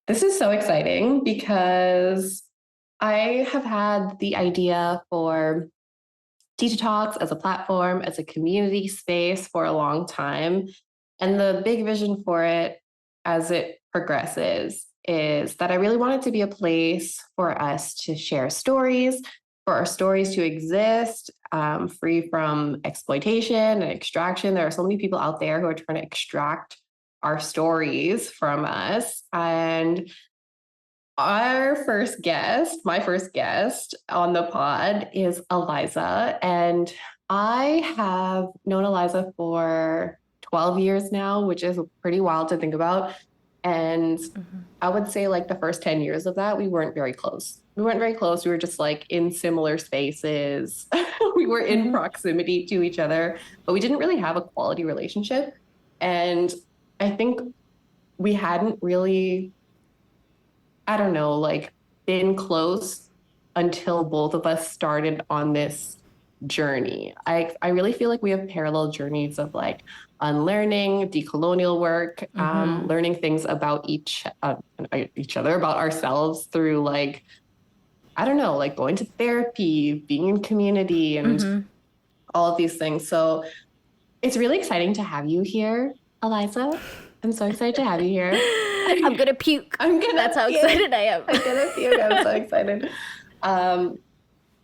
This is so exciting because I have had the idea for Tita Talks as a platform, as a community space for a long time. And the big vision for it as it progresses is that I really want it to be a place for us to share stories, for our stories to exist, free from exploitation and extraction. There are so many people out there who are trying to extract our stories from us. And my first guest on the pod is Eliza. And I have known Eliza for 12 years now, which is pretty wild to think about. And I would say like the first 10 years of that, we weren't very close. We weren't very close. We were just like in similar spaces. We were in proximity to each other, but we didn't really have a quality relationship. And I think we hadn't really, I don't know, like been close until both of us started on this journey. I really feel like we have parallel journeys of like unlearning, decolonial work, learning things about each other, about ourselves through like, I don't know, like going to therapy, being in community, and all of these things. So it's really exciting to have you here, Eliza. I'm so excited to have you here. I'm gonna puke. That's how excited I am. I'm gonna puke. I'm so excited.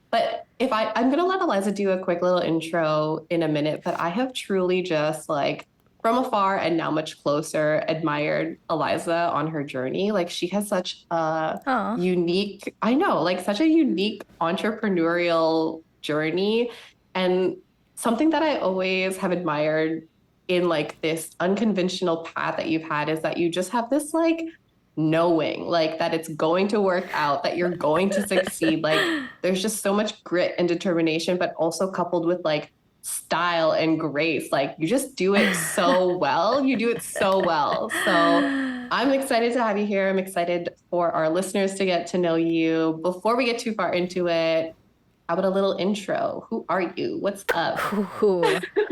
But I'm gonna let Eliza do a quick little intro in a minute, but I have truly just like from afar and now much closer admired Eliza on her journey. Like she has such a unique, such a unique entrepreneurial journey, and something that I always have admired in like this unconventional path that you've had is that you just have this like knowing like that it's going to work out, that you're going to succeed. Like there's just so much grit and determination, but also coupled with like style and grace. Like you just do it so well. You do it so well. So I'm excited to have you here. I'm excited for our listeners to get to know you. Before we get too far into it, how about a little intro? Who are you? What's up?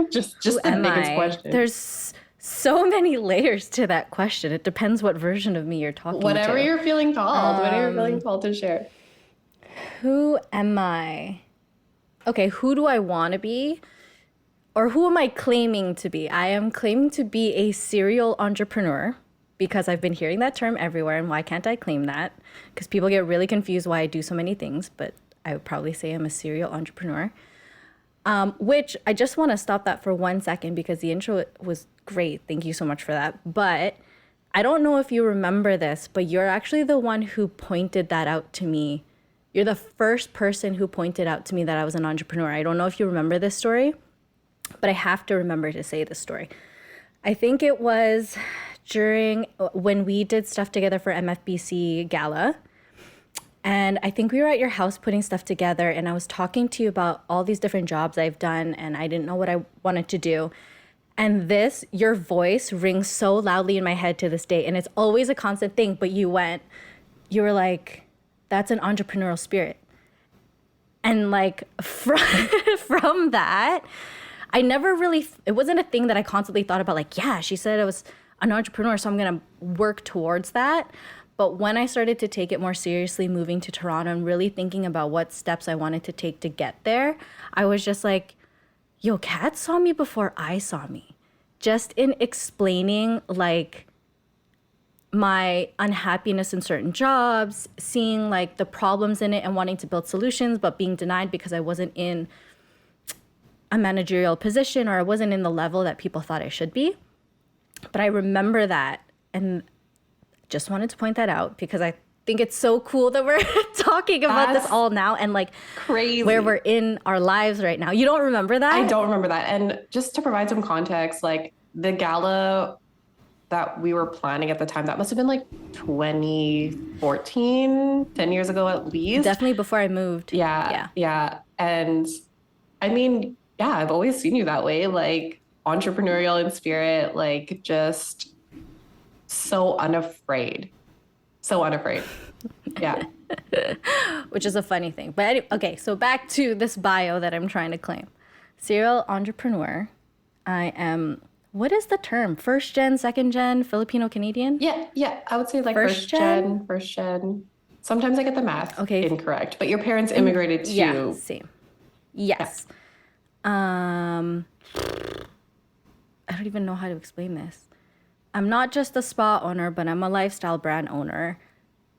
just Who the am biggest I? question. There's so many layers to that question. It depends what version of me you're talking Whatever to. you're feeling called. Whatever you're feeling called to share. Who am I? Okay, who do I want to be? Or who am I claiming to be? I am claiming to be a serial entrepreneur because I've been hearing that term everywhere. And why can't I claim that? Because people get really confused why I do so many things, but I would probably say I'm a serial entrepreneur. Which I just want to stop that for 1 second because the intro was great. Thank you so much for that. But I don't know if you remember this, but you're actually the one who pointed that out to me. You're the first person who pointed out to me that I was an entrepreneur. I don't know if you remember this story, but I have to remember to say this story. I think it was during when we did stuff together for MFBC Gala. And I think we were at your house putting stuff together, and I was talking to you about all these different jobs I've done, and I didn't know what I wanted to do. And your voice rings so loudly in my head to this day, and it's always a constant thing, but you were like, that's an entrepreneurial spirit. And like from that, I never really, it wasn't a thing that I constantly thought about like, yeah, she said I was an entrepreneur, so I'm gonna work towards that. But when I started to take it more seriously, moving to Toronto and really thinking about what steps I wanted to take to get there, I was just like, yo, Kat saw me before I saw me. Just in explaining like my unhappiness in certain jobs, seeing like the problems in it and wanting to build solutions, but being denied because I wasn't in a managerial position or I wasn't in the level that people thought I should be. But I remember that and just wanted to point that out because I think it's so cool that we're talking about this all now and like crazy where we're in our lives right now. You don't remember that? I don't remember that. And just to provide some context, like the gala that we were planning at the time, that must have been like 2014, 10 years ago at least. Definitely before I moved. Yeah. And I mean, yeah, I've always seen you that way, like entrepreneurial in spirit, like just so unafraid. Yeah. Which is a funny thing. But anyway, okay, so back to this bio that I'm trying to claim. Serial entrepreneur. I am what is the term? First gen, second gen, Filipino Canadian? Yeah. I would say like First gen? first gen. Sometimes I get the math Okay. incorrect, but your parents immigrated Yeah, to, same. yeah. Yes. I don't even know how to explain this. I'm not just a spa owner, but I'm a lifestyle brand owner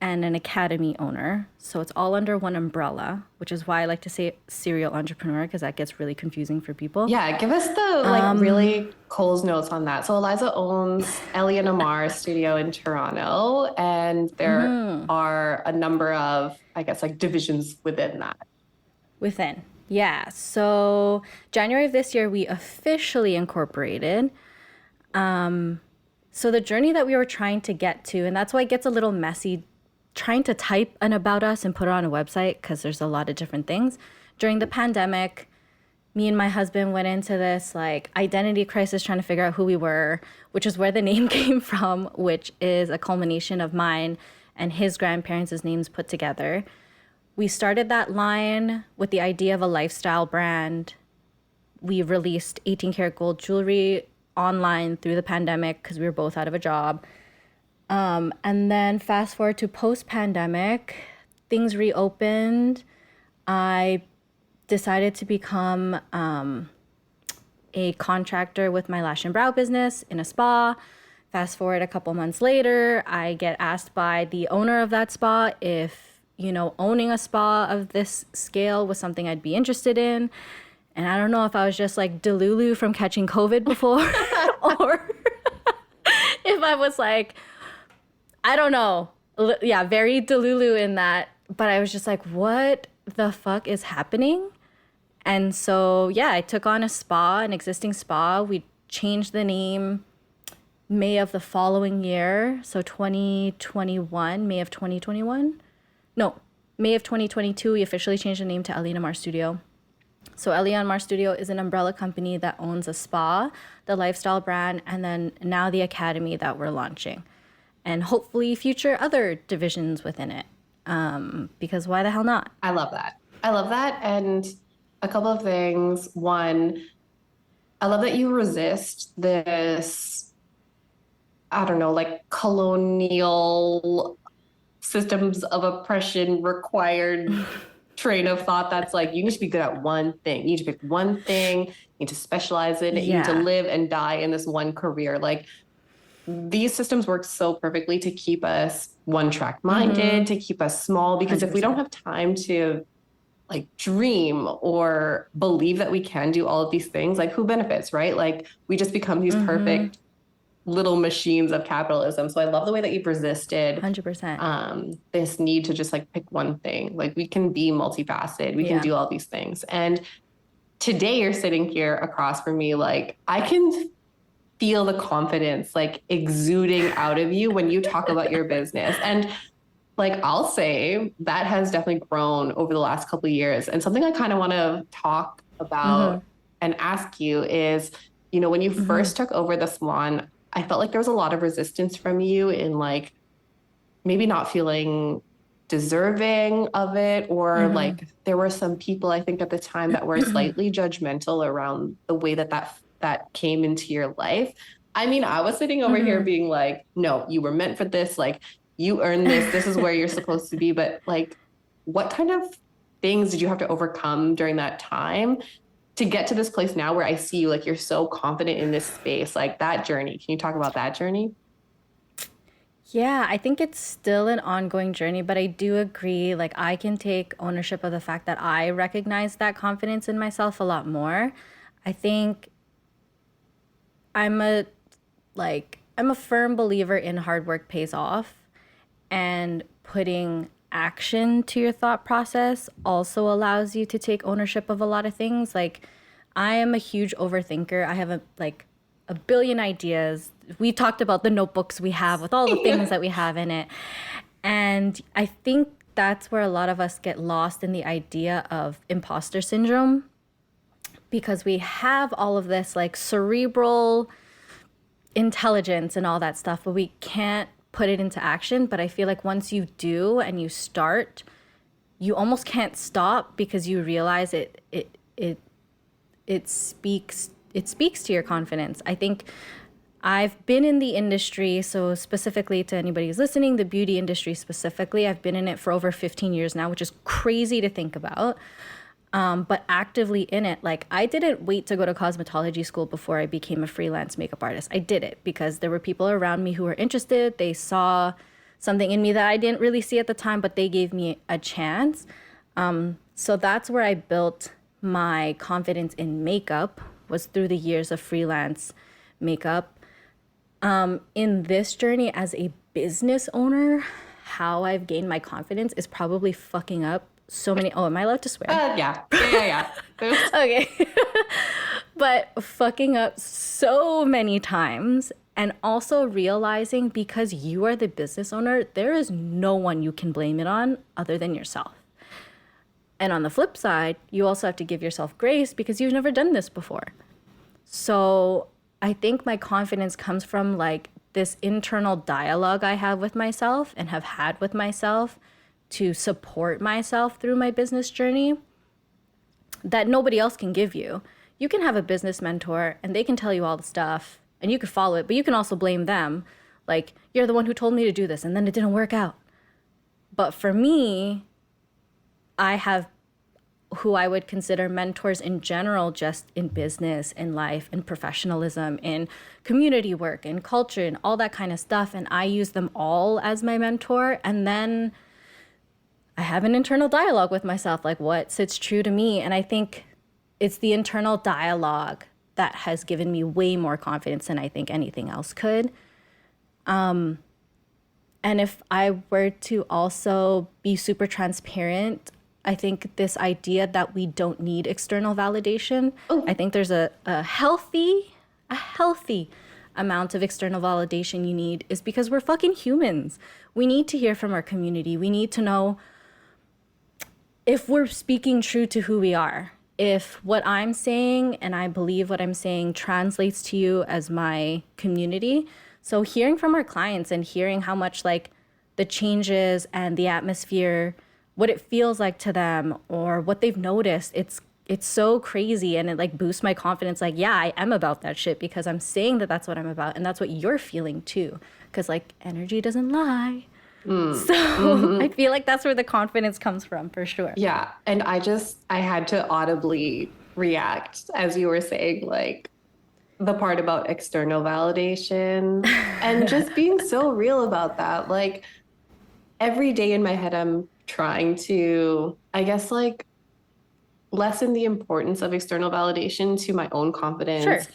and an academy owner. So it's all under one umbrella, which is why I like to say serial entrepreneur, because that gets really confusing for people. Yeah, give us the like really Cole's notes on that. So Eliza owns Ellie and Amar studio in Toronto, and there are a number of, I guess, like divisions within that. Within. Yeah. So January of this year, we officially incorporated. So the journey that we were trying to get to, and that's why it gets a little messy trying to type an about us and put it on a website because there's a lot of different things. During the pandemic, me and my husband went into this like identity crisis trying to figure out who we were, which is where the name came from, which is a culmination of mine and his grandparents' names put together. We started that line with the idea of a lifestyle brand. We released 18 karat gold jewelry online through the pandemic because we were both out of a job. And then fast forward to post-pandemic, things reopened. I decided to become a contractor with my lash and brow business in a spa. Fast forward a couple months later, I get asked by the owner of that spa if, owning a spa of this scale was something I'd be interested in. And I don't know if I was just like Delulu from catching COVID before or if I was like, I don't know. Yeah, very Delulu in that. But I was just like, what the fuck is happening? And so, yeah, I took on a spa, an existing spa. We changed the name May of the following year. So 2021, May of 2021. No, May of 2022, we officially changed the name to Ellie and Amar Studio. So Ellie and Amar Studio is an umbrella company that owns a spa, the lifestyle brand, and then now the academy that we're launching. And hopefully future other divisions within it. Because why the hell not? I love that. I love that. And a couple of things. One, I love that you resist this, I don't know, like colonial systems of oppression required train of thought that's like, you need to be good at one thing. You need to pick one thing, you need to specialize in it, you need to live and die in this one career. Like, these systems work so perfectly to keep us one track minded, to keep us small, because 100%. If we don't have time to like dream or believe that we can do all of these things, like who benefits, right? Like we just become these perfect little machines of capitalism. So I love the way that you've resisted 100% this need to just like pick one thing. Like we can be multifaceted, we can do all these things. And today you're sitting here across from me, like I can feel the confidence like exuding out of you when you talk about your business. And like, I'll say that has definitely grown over the last couple of years. And something I kind of want to talk about and ask you is, when you first took over the salon, I felt like there was a lot of resistance from you in like, maybe not feeling deserving of it, or like there were some people I think at the time that were slightly judgmental around the way that came into your life. I mean, I was sitting over here being like, no, you were meant for this. Like you earned this. This is where you're supposed to be. But like, what kind of things did you have to overcome during that time to get to this place now where I see you, like, you're so confident in this space, like that journey? Can you talk about that journey? Yeah, I think it's still an ongoing journey, but I do agree. Like, I can take ownership of the fact that I recognize that confidence in myself a lot more. I think I'm a firm believer in hard work pays off, and putting action to your thought process also allows you to take ownership of a lot of things. Like, I am a huge overthinker. I have a billion ideas. We talked about the notebooks we have with all the things that we have in it. And I think that's where a lot of us get lost in the idea of imposter syndrome, because we have all of this like cerebral intelligence and all that stuff, but we can't put it into action. But I feel like once you do and you start, you almost can't stop, because you realize it speaks it speaks to your confidence. I think I've been in the industry, so specifically to anybody who's listening, the beauty industry specifically, I've been in it for over 15 years now, which is crazy to think about. But actively in it, like I didn't wait to go to cosmetology school before I became a freelance makeup artist. I did it because there were people around me who were interested. They saw something in me that I didn't really see at the time, but they gave me a chance. So that's where I built my confidence in makeup, was through the years of freelance makeup. In this journey as a business owner, how I've gained my confidence is probably fucking up so many. Oh, am I allowed to swear? Yeah. Okay. But fucking up so many times, and also realizing because you are the business owner, there is no one you can blame it on other than yourself. And on the flip side, you also have to give yourself grace because you've never done this before. So I think my confidence comes from like this internal dialogue I have with myself and have had with myself to support myself through my business journey that nobody else can give you. You can have a business mentor and they can tell you all the stuff and you can follow it, but you can also blame them. Like, you're the one who told me to do this and then it didn't work out. But for me, I have who I would consider mentors in general, just in business, in life, in professionalism, in community work, in culture, and all that kind of stuff. And I use them all as my mentor. And then I have an internal dialogue with myself, like what sits true to me. And I think it's the internal dialogue that has given me way more confidence than I think anything else could. And if I were to also be super transparent, I think this idea that we don't need external validation, I think there's a healthy amount of external validation you need is because we're fucking humans. We need to hear from our community. We need to know if we're speaking true to who we are. If what I'm saying, and I believe what I'm saying, translates to you as my community. So hearing from our clients and hearing how much like the changes and the atmosphere, what it feels like to them or what they've noticed, it's so crazy, and it like boosts my confidence. Like, yeah, I am about that shit because I'm saying that that's what I'm about, and that's what you're feeling too, because like energy doesn't lie. So I feel like that's where the confidence comes from, for sure. Yeah. And I had to audibly react as you were saying, like the part about external validation and just being so real about that. Like every day in my head, I'm trying to, I guess, like lessen the importance of external validation to my own confidence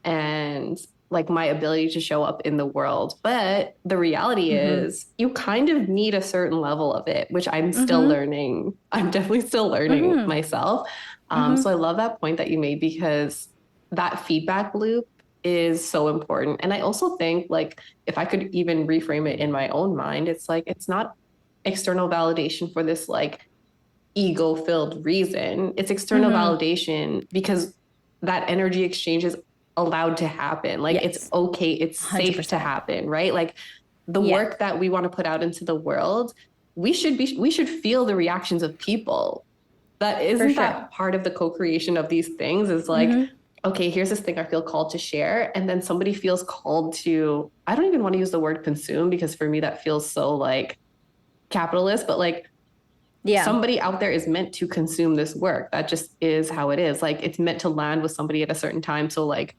and like my ability to show up in the world. But the reality is you kind of need a certain level of it, which I'm still learning. I'm definitely still learning myself. So I love that point that you made because that feedback loop is so important. And I also think like if I could even reframe it in my own mind, it's like it's not external validation for this like ego-filled reason. It's external validation because that energy exchange is allowed to happen. Like it's okay, it's safe 100%. to happen, right? Like the work that we want to put out into the world, we should feel the reactions of people. That isn't that part of the co-creation of these things is like, okay, here's this thing I feel called to share. And then somebody feels called to, I don't even want to use the word consume because for me that feels so like capitalist, but like somebody out there is meant to consume this work. That just is how it is. Like it's meant to land with somebody at a certain time. So like,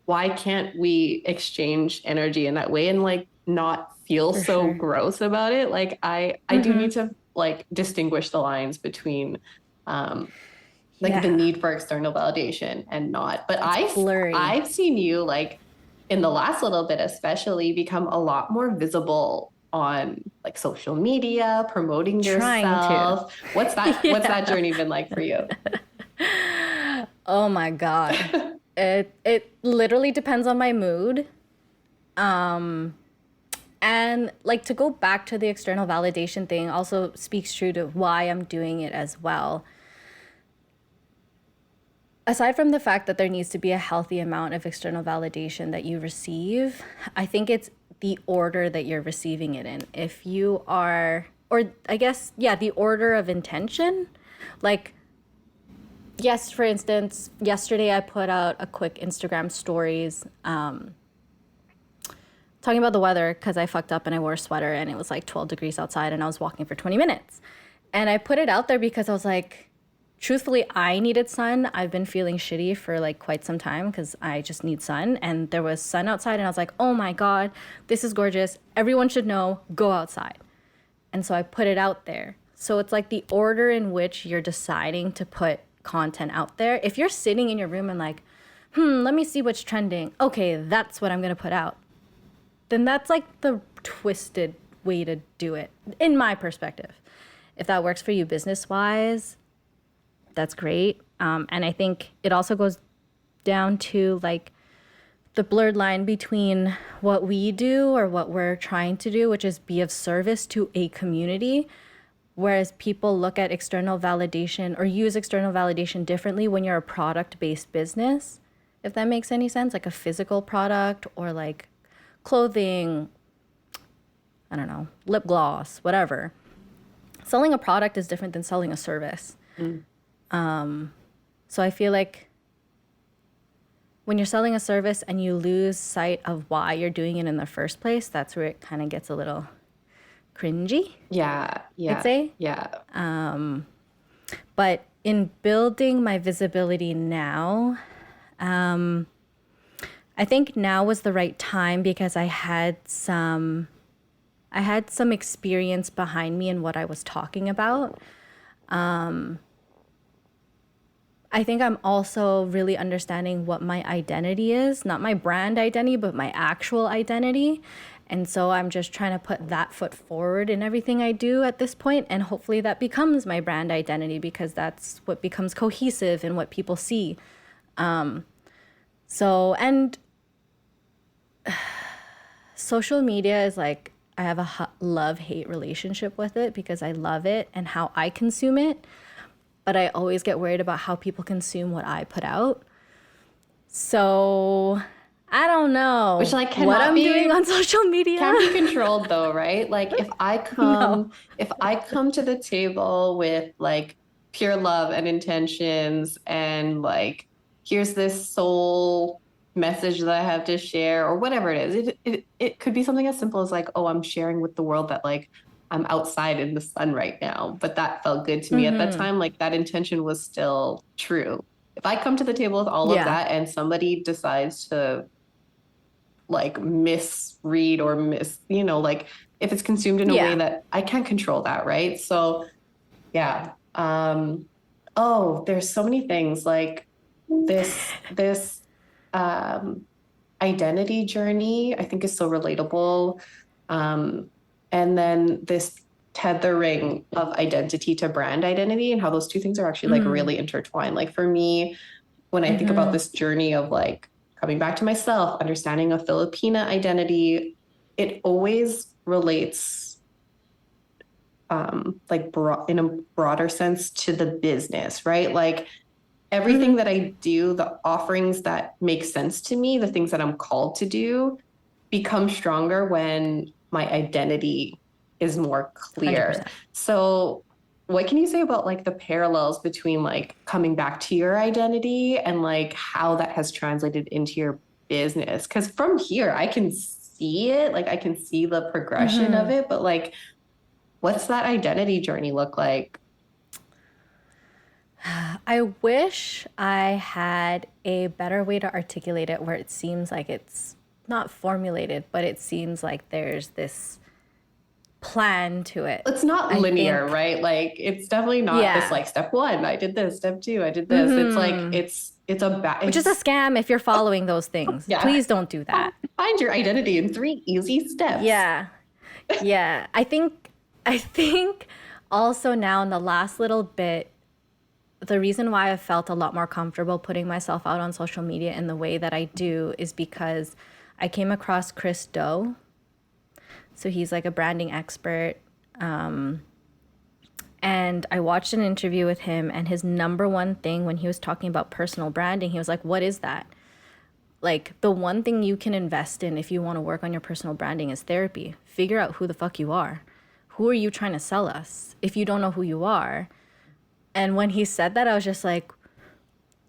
why can't we exchange energy in that way and like not feel so gross about it? Like I do need to like distinguish the lines between like the need for external validation and not. But I've seen you like in the last little bit especially become a lot more visible on like social media, promoting yourself. What's that journey been like for you? Oh my God. It literally depends on my mood. And like to go back to the external validation thing also speaks true to why I'm doing it as well. Aside from the fact that there needs to be a healthy amount of external validation that you receive, I think it's the order that you're receiving it in. If you are, or I guess, the order of intention. Like, yes, for instance, yesterday I put out a quick Instagram stories talking about the weather because I fucked up and I wore a sweater and it was like 12 degrees outside and I was walking for 20 minutes. And I put it out there because I was like, truthfully, I needed sun. I've been feeling shitty for like quite some time because I just need sun. And there was sun outside and I was like, oh my God, this is gorgeous. Everyone should know, go outside. And so I put it out there. So it's like the order in which you're deciding to put content out there. If you're sitting in your room and like, let me see what's trending. Okay, that's what I'm going to put out. Then that's like the twisted way to do it, in my perspective. If that works for you business-wise, that's great. And I think it also goes down to like the blurred line between what we do or what we're trying to do, which is be of service to a community, whereas people look at external validation or use external validation differently when you're a product-based business, if that makes any sense, like a physical product or like clothing, I don't know, lip gloss, whatever. Selling a product is different than selling a service. So I feel like when you're selling a service and you lose sight of why you're doing it in the first place, that's where it kind of gets a little cringy. Yeah, I'd say. Yeah. But in building my visibility now, I think now was the right time because I had some experience behind me in what I was talking about. I think I'm also really understanding what my identity is, not my brand identity, but my actual identity. And so I'm just trying to put that foot forward in everything I do at this point, and hopefully that becomes my brand identity because that's what becomes cohesive and what people see. And social media is like, I have a love-hate relationship with it because I love it and how I consume it. But I always get worried about how people consume what I put out. So I don't know Which like what I'm doing on social media. Can't be controlled though, right? Like if I come to the table with like pure love and intentions and like here's this soul message that I have to share or whatever it is. It could be something as simple as like, oh, I'm sharing with the world that like I'm outside in the sun right now, but that felt good to me at that time. Like that intention was still true. If I come to the table with all of that and somebody decides to like misread or like if it's consumed in a way that I can't control that, right? So yeah. There's so many things like this identity journey, I think is so relatable. And then this tethering of identity to brand identity and how those two things are actually like really intertwined. Like for me, when I think about this journey of like coming back to myself, understanding a Filipina identity, it always relates in a broader sense to the business, right? Like everything that I do, the offerings that make sense to me, the things that I'm called to do become stronger when my identity is more clear. 100%. So what can you say about like the parallels between like coming back to your identity and like how that has translated into your business? Because from here, I can see it, like I can see the progression of it, but like, what's that identity journey look like? I wish I had a better way to articulate it where it seems like it's not formulated, but it seems like there's this plan to it. It's not linear, right? Like it's definitely not this like step one, I did this, step two, I did this. It's like which is a scam if you're following those things. Please don't do that. Find your identity in 3 easy steps. Yeah. I think also now in the last little bit, the reason why I felt a lot more comfortable putting myself out on social media in the way that I do is because I came across Chris Do. So he's like a branding expert. And I watched an interview with him, and his number one thing when he was talking about personal branding, he was like, what is that? Like the one thing you can invest in if you want to work on your personal branding is therapy. Figure out who the fuck you are. Who are you trying to sell us if you don't know who you are? And when he said that, I was just like,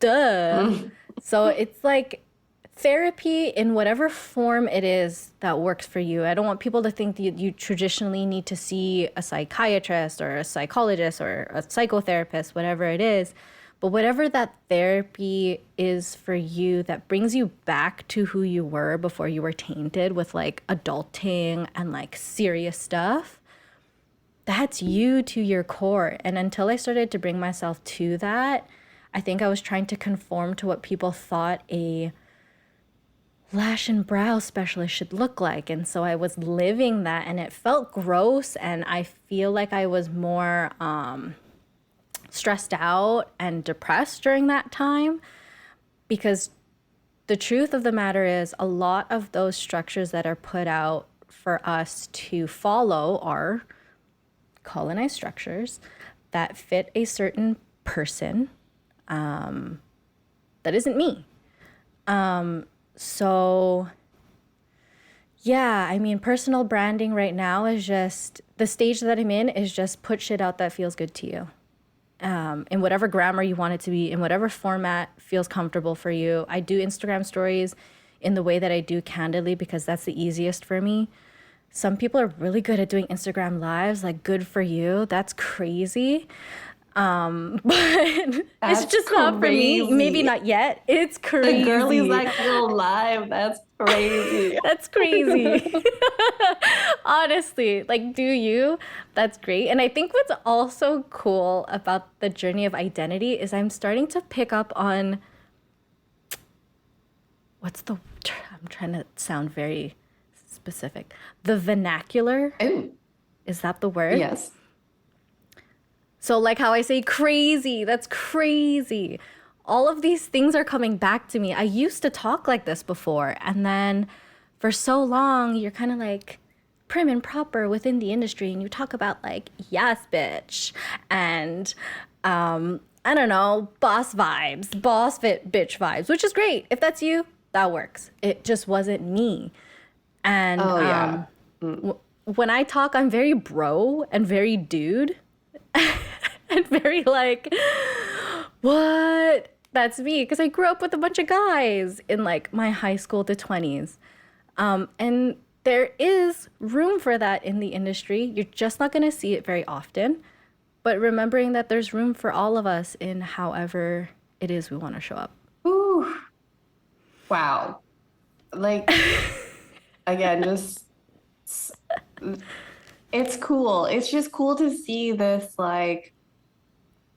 Duh. Mm. So it's like therapy in whatever form it is that works for you. I don't want people to think that you traditionally need to see a psychiatrist or a psychologist or a psychotherapist, whatever it is. But whatever that therapy is for you that brings you back to who you were before you were tainted with like adulting and like serious stuff, that's you to your core. And until I started to bring myself to that, I think I was trying to conform to what people thought a lash and brow specialist should look like. And so I was living that and it felt gross. And I feel like I was more stressed out and depressed during that time, because the truth of the matter is a lot of those structures that are put out for us to follow are colonized structures that fit a certain person that isn't me. So yeah, I mean, personal branding right now is just, the stage that I'm in is just put shit out that feels good to you. In whatever grammar you want it to be, in whatever format feels comfortable for you. I do Instagram stories in the way that I do candidly because that's the easiest for me. Some people are really good at doing Instagram lives, like good for you. That's crazy. But That's it's just not for me. crazy. Maybe not yet. It's crazy. The girlies that go live. That's crazy. That's crazy. Honestly, like, do you? That's great. And I think what's also cool about the journey of identity is I'm starting to pick up on I'm trying to sound very specific. The vernacular. Oh, Is that the word? yes. So like how I say crazy, that's crazy. All of these things are coming back to me. I used to talk like this before. And then for so long, you're kind of like prim and proper within the industry. And you talk about like, yes, bitch. And I don't know, boss vibes, boss fit bitch vibes, which is great. If that's you, that works. It just wasn't me. And Oh, yeah. when I talk, I'm very bro and very dude. And very like, what? That's me. Because I grew up with a bunch of guys in like my high school to 20s. And there is room for that in the industry. You're just not going to see it very often. But remembering that there's room for all of us in however it is we want to show up. Ooh. Wow. Like, again, just, it's cool. It's just cool to see this, like,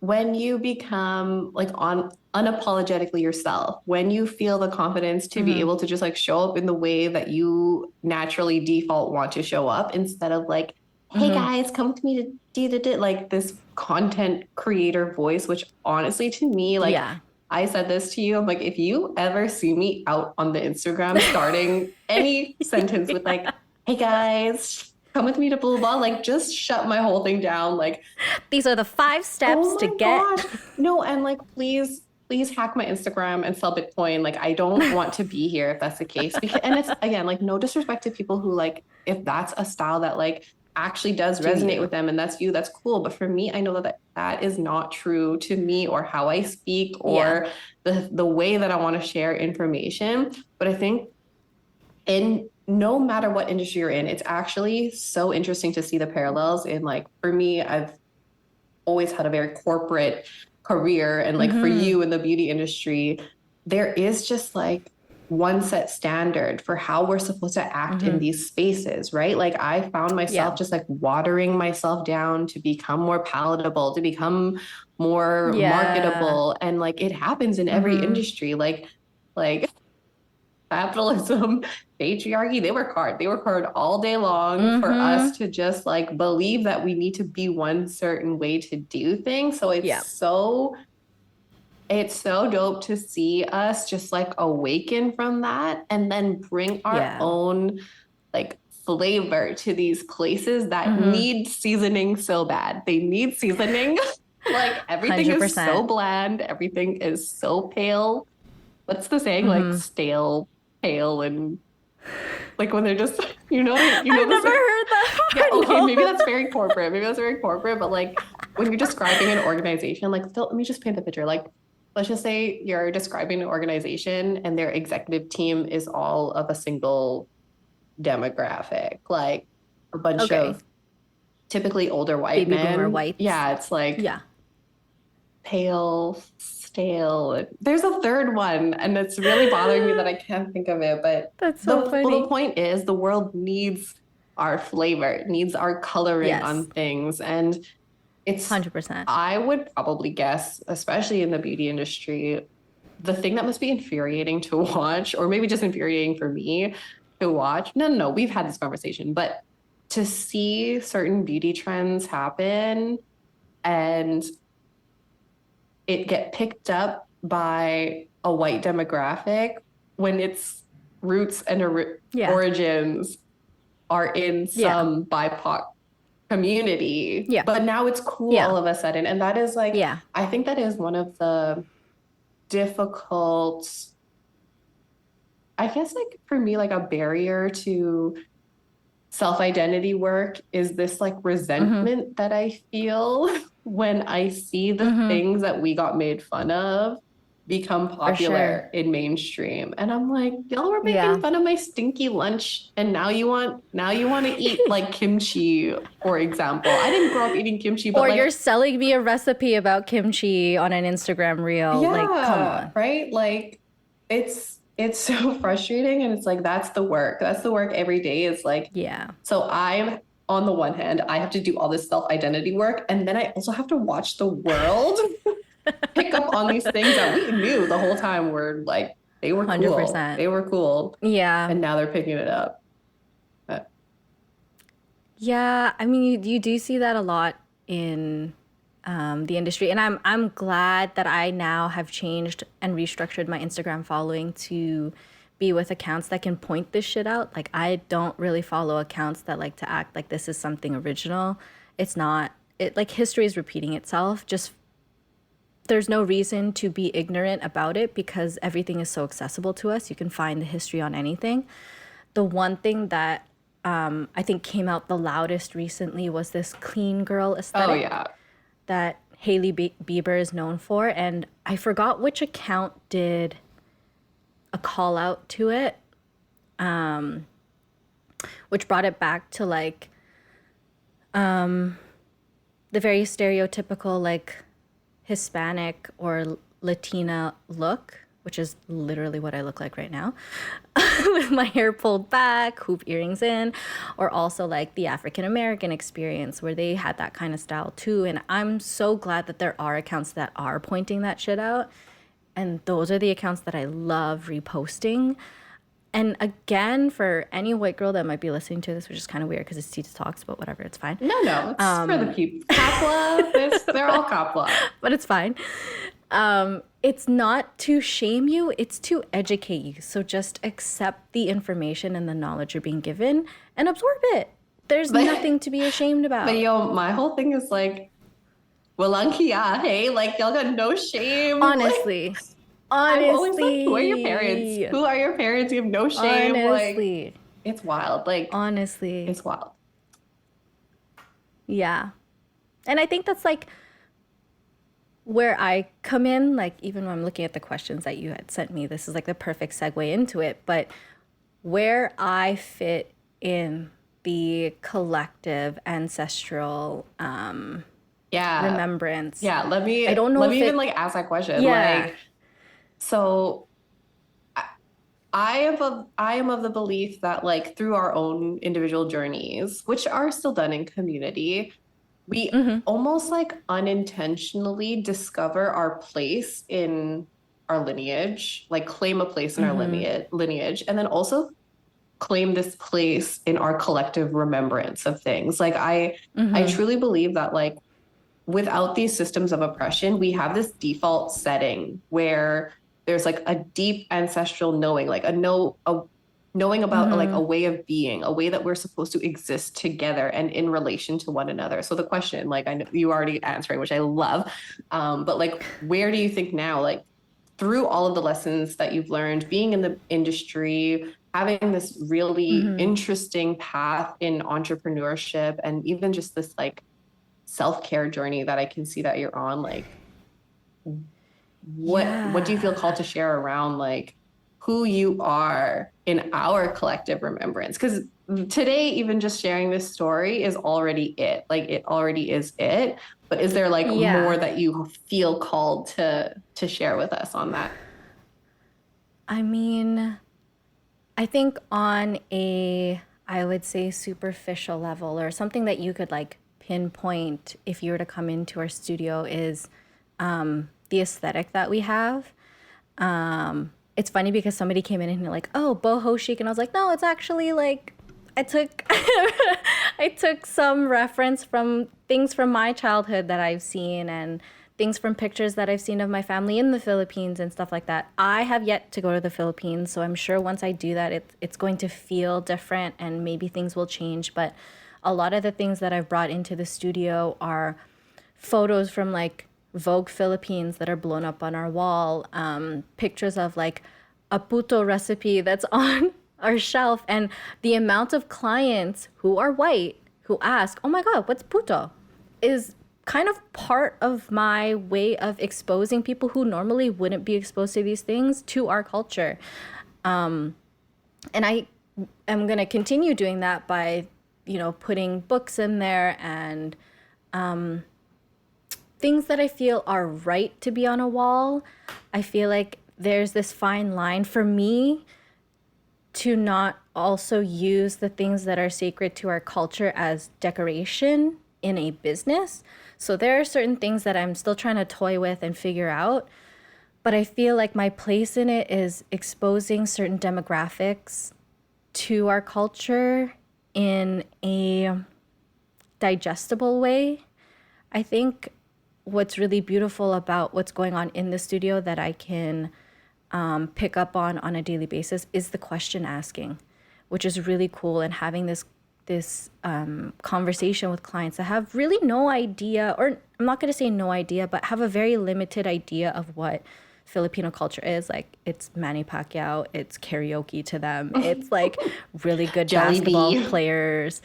when you become like unapologetically yourself, when you feel the confidence to be able to just like show up in the way that you naturally default want to show up, instead of like, hey guys, come to me to do like this content creator voice, which honestly to me, like, Yeah. I said this to you, I'm like, if you ever see me out on the Instagram starting any sentence with like, hey guys, come with me to blah, blah, blah, like just shut my whole thing down. Like, These are the 5 steps oh to my get. gosh. No, and like, please hack my Instagram and sell Bitcoin. Like, I don't want to be here if that's the case. Because, and it's, again, like, no disrespect to people who like, if that's a style that like actually does resonate with them and that's you, that's cool. But for me, I know that that is not true to me or how I speak or the way that I want to share information. But I think no matter what industry you're in, it's actually so interesting to see the parallels in, like, for me, I've always had a very corporate career, and like for you in the beauty industry, there is just like one set standard for how we're supposed to act in these spaces, right? Like, I found myself just like watering myself down to become more palatable, to become more marketable. And like, it happens in every industry, like capitalism, patriarchy, they work hard. They work hard all day long for us to just like believe that we need to be one certain way to do things. So it's so dope to see us just like awaken from that and then bring our own like flavor to these places that need seasoning so bad. They need seasoning. Like, everything 100%. is so bland. Everything is so pale. What's the saying? Like, stale, pale, and like when they're just, I've never heard that. Yeah, okay, maybe that's very corporate. But like when you're describing an organization, like, let me just paint the picture. Like, let's just say you're describing an organization and their executive team is all of a single demographic, like a bunch Okay. of typically older white Baby boomer men. whites. Yeah, it's like Yeah. pale, stale. There's a third one, and it's really bothering me that I can't think of it. But That's so the funny. point is, the world needs our flavor, it needs our coloring Yes. on things, and it's. 100%. I would probably guess, especially in the beauty industry, the thing that must be infuriating to watch, or maybe just infuriating for me to watch. No, no, no, we've had this conversation, but to see certain beauty trends happen and it get picked up by a white demographic when its roots and Yeah. origins are in Yeah. some BIPOC community, Yeah. but now it's cool Yeah. all of a sudden. And that is like, Yeah. I think that is one of the difficult, I guess, like for me, like a barrier to self-identity work is this like Mm-hmm. resentment that I feel when I see the Mm-hmm. things that we got made fun of become For sure. popular in mainstream. And I'm like, y'all were making Yeah. fun of my stinky lunch and now you want to eat like kimchi, for example. I didn't grow up eating kimchi, but Or like you're selling me a recipe about kimchi on an Instagram reel. Like, come yeah, on. right? Like it's so frustrating and it's like that's the work. That's the work every day is like Yeah. so I'm on the one hand, I have to do all this self-identity work and then I also have to watch the world pick up on these things that we knew the whole time were like they were cool. 100%. They were cool Yeah. and now they're picking it up. But Yeah. I mean, you do see that a lot in the industry. And I'm glad that I now have changed and restructured my Instagram following to be with accounts that can point this shit out. Like, I don't really follow accounts that like to act like this is something original. It's not. It like history is repeating itself. Just there's no reason to be ignorant about it because everything is so accessible to us. You can find the history on anything. The one thing that I think came out the loudest recently was this clean girl oh aesthetic yeah. that Hailey Bieber is known for. And I forgot which account did a call out to it, which brought it back to like the very stereotypical like Hispanic or Latina look, which is literally what I look like right now, with my hair pulled back, hoop earrings in, or also like the African American experience where they had that kind of style too. And I'm so glad that there are accounts that are pointing that shit out. And those are the accounts that I love reposting. And again, for any white girl that might be listening to this, which is kind of weird because it's Tita Talks, but whatever, it's fine. No, no, it's for the people. Kapwa, they're all Kapwa. But it's fine. It's not to shame you, it's to educate you. So just accept the information and the knowledge you're being given and absorb it. There's nothing to be ashamed about. But yo, my whole thing is like, walang hiya, hey, like y'all got no shame. Honestly. Like, Honestly. I'm always like, who are your parents? Who are your parents? You have no shame. Honestly. Like, it's wild. Like, Honestly. it's wild. Yeah. And I think that's like where I come in, like even when I'm looking at the questions that you had sent me, this is like the perfect segue into it. But where I fit in the collective ancestral Yeah. remembrance. Yeah. I don't know let if me it, even like ask that question. yeah. Like, so I am of the belief that like through our own individual journeys, which are still done in community, we almost like unintentionally discover our place in our lineage, like claim a place in our lineage, and then also claim this place in our collective remembrance of things. Like I truly believe that like without these systems of oppression, we have this default setting where there's like a deep ancestral knowing, like a knowing about like a way of being, a way that we're supposed to exist together and in relation to one another. So the question, like I know you already answering, which I love, but like where do you think now, like through all of the lessons that you've learned, being in the industry, having this really interesting path in entrepreneurship, and even just this like self-care journey that I can see that you're on, like what do you feel called to share around like who you are in our collective remembrance? Because today, even just sharing this story is already it. Like it already is it. But is there like more Yeah. that you feel called to share with us on that? I mean, I think on a, I would say, superficial level or something that you could like pinpoint if you were to come into our studio is the aesthetic that we have. It's funny because somebody came in and they're like, "Oh, boho chic," and I was like, "No, it's actually like I took I took some reference from things from my childhood that I've seen and things from pictures that I've seen of my family in the Philippines and stuff like that." I have yet to go to the Philippines, so I'm sure once I do that, it's going to feel different and maybe things will change. But a lot of the things that I've brought into the studio are photos from like Vogue Philippines that are blown up on our wall, pictures of like a puto recipe that's on our shelf, and the amount of clients who are white who ask, "Oh my God, what's puto?" is kind of part of my way of exposing people who normally wouldn't be exposed to these things to our culture. And I am going to continue doing that by, putting books in there and things that I feel are right to be on a wall. I feel like there's this fine line for me to not also use the things that are sacred to our culture as decoration in a business. So there are certain things that I'm still trying to toy with and figure out. But I feel like my place in it is exposing certain demographics to our culture in a digestible way. I think what's really beautiful about what's going on in the studio that I can pick up on a daily basis is the question asking, which is really cool, and having this conversation with clients that have really no idea, or I'm not going to say no idea, but have a very limited idea of what Filipino culture is. Like, it's Manny Pacquiao, it's karaoke to them, it's like really good basketball players.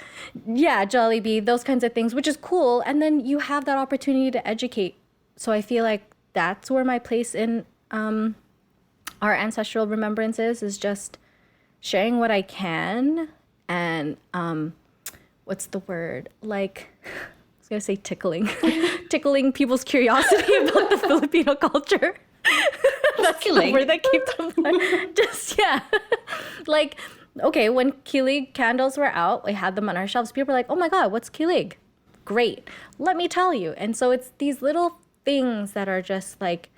Yeah, Jollibee, those kinds of things, which is cool. And then you have that opportunity to educate. So I feel like that's where my place in our ancestral remembrances is just sharing what I can and what's the word? Like, I was gonna say tickling. Tickling people's curiosity about the Filipino culture. That's the word that came to mind. Just, yeah. Like, okay, when Kilig candles were out, we had them on our shelves. People were like, "Oh my God, what's Kilig?" Great. Let me tell you. And so it's these little things that are just like,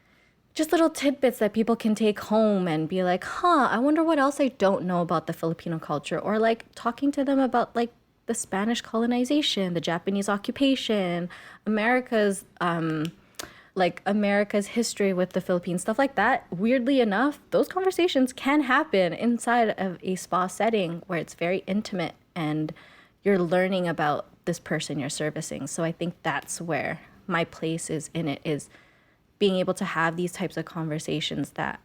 just little tidbits that people can take home and be like, "Huh, I wonder what else I don't know about the Filipino culture." Or like talking to them about like the Spanish colonization, the Japanese occupation, America's America's history with the Philippines, stuff like that. Weirdly enough, those conversations can happen inside of a spa setting where it's very intimate and you're learning about this person you're servicing. So I think that's where my place is in it, is being able to have these types of conversations that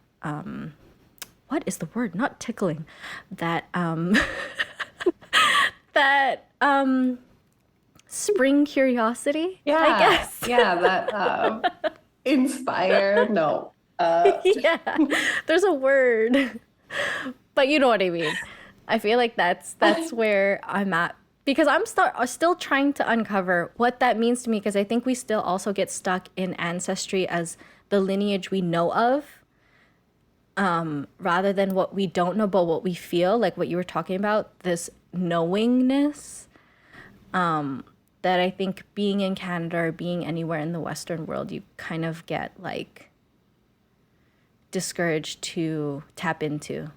what is the word? Not tickling. That that spring curiosity, Yeah. I guess. Yeah, that inspire. No. Yeah. There's a word. But you know what I mean. I feel like that's where I'm at, because I'm still trying to uncover what that means to me, because I think we still also get stuck in ancestry as the lineage we know of, rather than what we don't know, but what we feel, like what you were talking about, this knowingness, that I think being in Canada or being anywhere in the Western world, you kind of get like discouraged to tap into.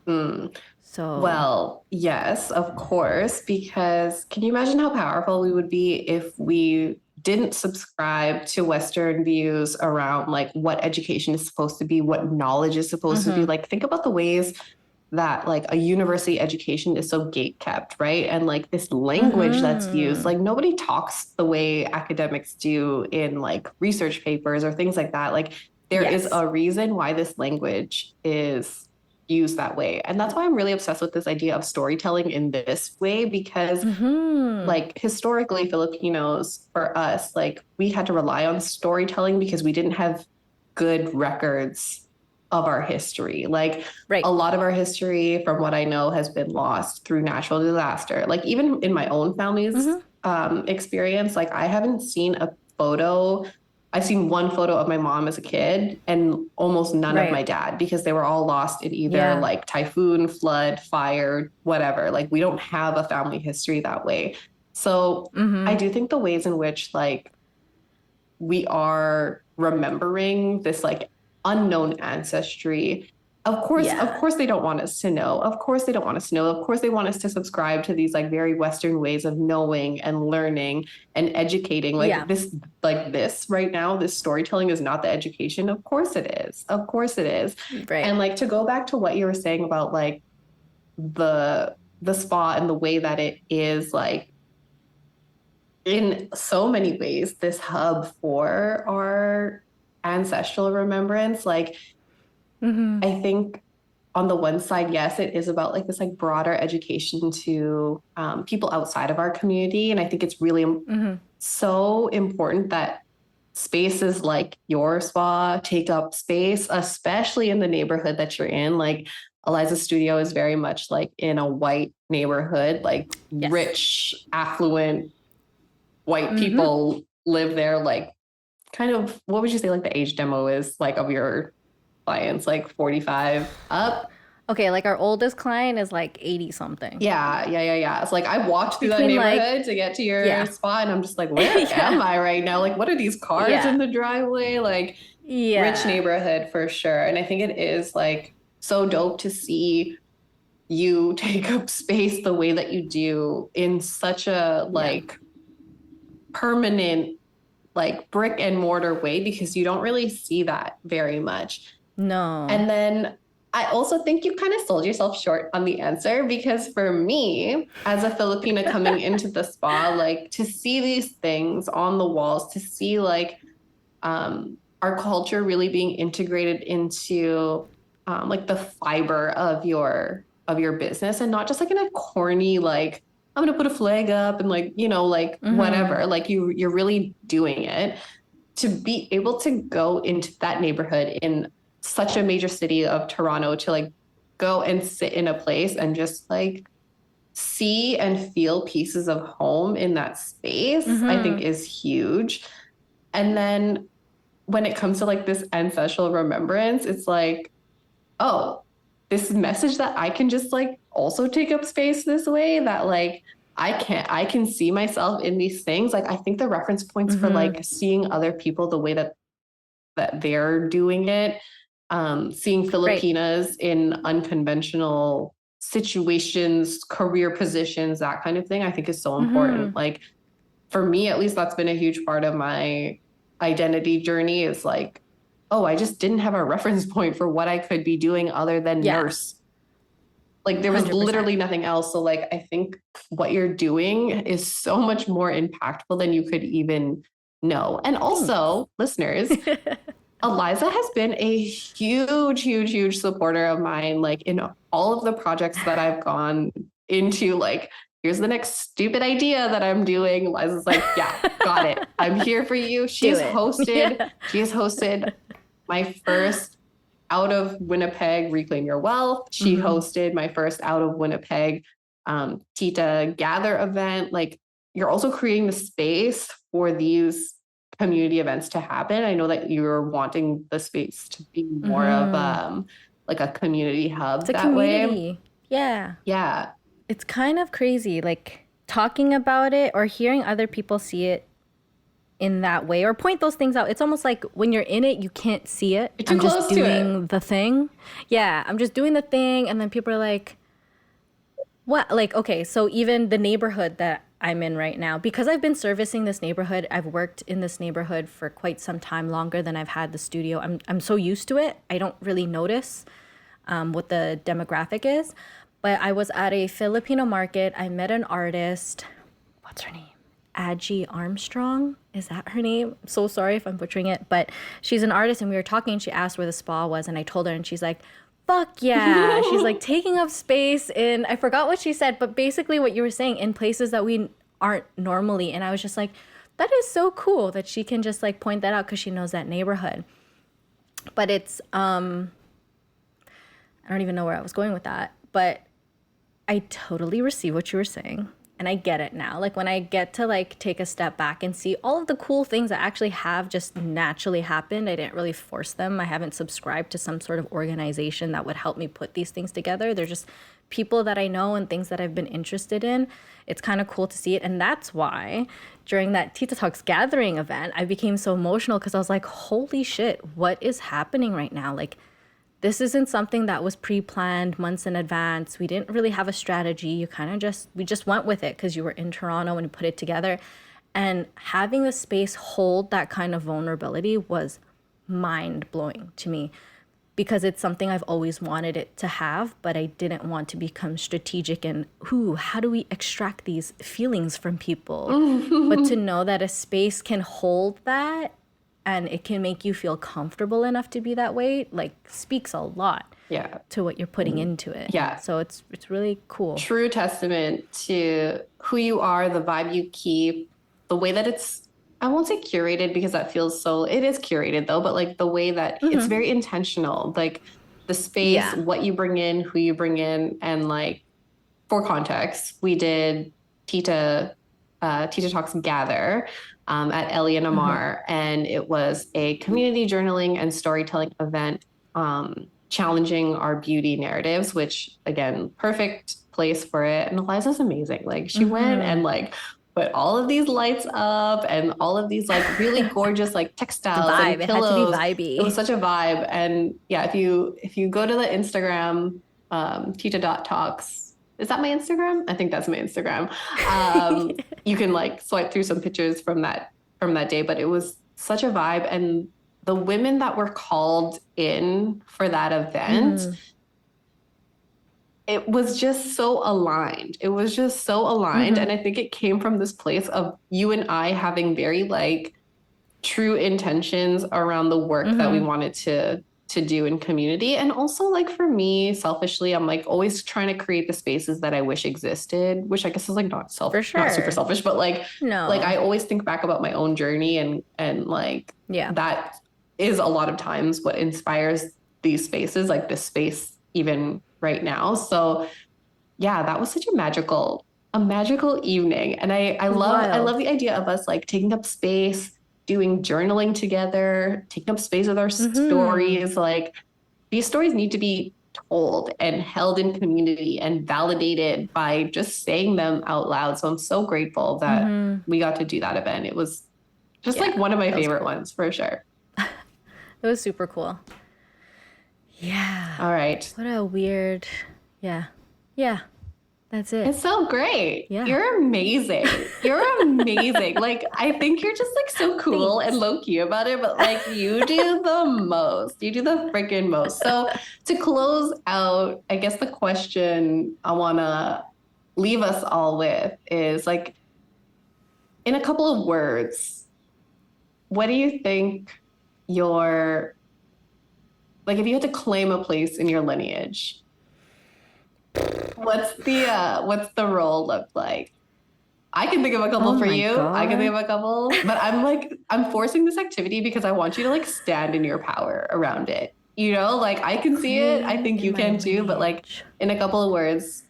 So, Well, yes, of course, because can you imagine how powerful we would be if we didn't subscribe to Western views around like what education is supposed to be, what knowledge is supposed to be? Like, think about the ways that like a university education is so gate kept, right? And like this language that's used, like nobody talks the way academics do in like research papers or things like that. Like there is a reason why this language is used that way. And that's why I'm really obsessed with this idea of storytelling in this way, because like historically Filipinos, for us, like we had to rely on storytelling because we didn't have good records of our history. Like Right. a lot of our history, from what I know, has been lost through natural disaster. Like even in my own family's experience, like I haven't seen a photo. I've seen one photo of my mom as a kid and almost none of my Right. dad, because they were all lost in either Yeah. like typhoon, flood, fire, whatever. Like we don't have a family history that way. So I do think the ways in which like we are remembering this like unknown ancestry. Of Yeah. course they don't want us to know. Of course they don't want us to know. Of course they want us to subscribe to these like very Western ways of knowing and learning and educating. Yeah. Like this right now, this storytelling is not the education. Of course it is. Of course it is. Right. And like to go back to what you were saying about like the spa and the way that it is like in so many ways this hub for our ancestral remembrance. Like I think on the one side, yes, it is about like this like broader education to people outside of our community. And I think it's really so important that spaces like your spa take up space, especially in the neighborhood that you're in. Like Eliza's studio is very much like in a white neighborhood, like Yes. rich, affluent white people live there. Like kind of, what would you say like the age demo is like of your clients, like 45 up? Okay, like our oldest client is like 80 something. Yeah. It's like I walked through that Between like, neighborhood to get to your yeah. spot, and I'm just like, where Yeah. am I right now? Like, what are these cars Yeah. in the driveway? Like, rich Yeah. neighborhood for sure. And I think it is like so dope to see you take up space the way that you do in such a like permanent, like brick and mortar way, because you don't really see that very much. No. And then I also think you kind of sold yourself short on the answer, because for me, as a Filipina coming into the spa, like to see these things on the walls, to see like our culture really being integrated into like the fiber of your business, and not just like in a corny like I'm gonna put a flag up and like like whatever. Like you're really doing it, to be able to go into that neighborhood in such a major city of Toronto, to like go and sit in a place and just like see and feel pieces of home in that space, I think is huge. And then when it comes to like this ancestral remembrance, it's like, oh, this message that I can just like also take up space this way, that like I can see myself in these things. Like I think the reference points for like seeing other people the way that they're doing it, seeing Filipinas in unconventional situations, career positions, that kind of thing, I think is so important. Like for me, at least, that's been a huge part of my identity journey, is like, oh, I just didn't have a reference point for what I could be doing other than nurse. Like there was 100%. literally nothing else. So like, I think what you're doing is so much more impactful than you could even know. And also, listeners, Eliza has been a huge supporter of mine, like in all of the projects that I've gone into. Like, here's the next stupid idea that I'm doing. Eliza's like, yeah, got it. I'm here for you. She has hosted my first out of Winnipeg Reclaim Your Wealth. She hosted my first out of Winnipeg T.I.T.A Gather event. Like, you're also creating the space for these community events to happen. I know that you're wanting the space to be more of like a community hub that way. Yeah. It's kind of crazy, like talking about it or hearing other people see it in that way or point those things out. It's almost like when you're in it, you can't see it. You're too I'm close just to doing it. the thing. Yeah, I'm just doing the thing. And then people are like, what? Like, okay, so even the neighborhood that I'm in right now, because I've been servicing this neighborhood, I've worked in this neighborhood for quite some time, longer than I've had the studio. I'm so used to it. I don't really notice what the demographic is. But I was at a Filipino market. I met an artist. What's her name? AUG Armstrong. Is that her name? I'm so sorry if I'm butchering it, but she's an artist, and we were talking, and she asked where the spa was, and I told her, and she's like, fuck yeah. She's like taking up space in, I forgot what she said, but basically what you were saying, in places that we aren't normally. And I was just like, that is so cool that she can just like point that out because she knows that neighborhood. But it's I don't even know where I was going with that, but I totally receive what you were saying. And I get it now. Like when I get to like take a step back and see all of the cool things that actually have just naturally happened. I didn't really force them. I haven't subscribed to some sort of organization that would help me put these things together. They're just people that I know and things that I've been interested in. It's kind of cool to see it. And that's why during that Tita Talks gathering event, I became so emotional because I was like, holy shit, what is happening right now? Like, this isn't something that was pre-planned months in advance. We didn't really have a strategy. We just went with it because you were in Toronto and you put it together. And having the space hold that kind of vulnerability was mind-blowing to me because it's something I've always wanted it to have, but I didn't want to become strategic and, how do we extract these feelings from people? But to know that a space can hold that and it can make you feel comfortable enough to be that way, like speaks a lot to what you're putting into it. Yeah. So it's really cool. True testament to who you are, the vibe you keep, the way that it's, I won't say curated because that feels so, it is curated though, but like the way that it's very intentional, like the space, what you bring in, who you bring in. And like, for context, we did Tita Talks Gather at Ellie and Amar, and it was a community journaling and storytelling event challenging our beauty narratives, which again, perfect place for it. And Eliza's amazing. Like she went and like put all of these lights up and all of these like really gorgeous like textiles and pillows. It had to be vibey. It was such a vibe. And yeah, if you go to the Instagram, Tita.talks, is that my Instagram? I think that's my Instagram. You can like swipe through some pictures from that day, but it was such a vibe. And the women that were called in for that event, it was just so aligned. It was just so aligned. And I think it came from this place of you and I having very like true intentions around the work that we wanted to do in community. And also like for me, selfishly, I'm like always trying to create the spaces that I wish existed, which I guess is like not super selfish, but like, like I always think back about my own journey and like, that is a lot of times what inspires these spaces, like this space even right now. So yeah, that was such a magical evening. And I love the idea of us like taking up space, doing journaling together, taking up space with our stories. Like these stories need to be told and held in community and validated by just saying them out loud. So I'm so grateful that we got to do that event. It was just like one of my favorite ones for sure. It was super cool. Yeah. All right. What a weird, yeah. That's it. It's so great. Yeah. You're amazing. You're amazing. Like, I think you're just like so cool and low key about it, but like you do the most. You do the freaking most. So to close out, I guess the question I want to leave us all with is like, in a couple of words, what do you think your, like if you had to claim a place in your lineage, what's the role look like? I can think of a couple for you. God. I can think of a couple, but I'm forcing this activity because I want you to like stand in your power around it. You know, like I can see it. I think you can too, but like in a couple of words,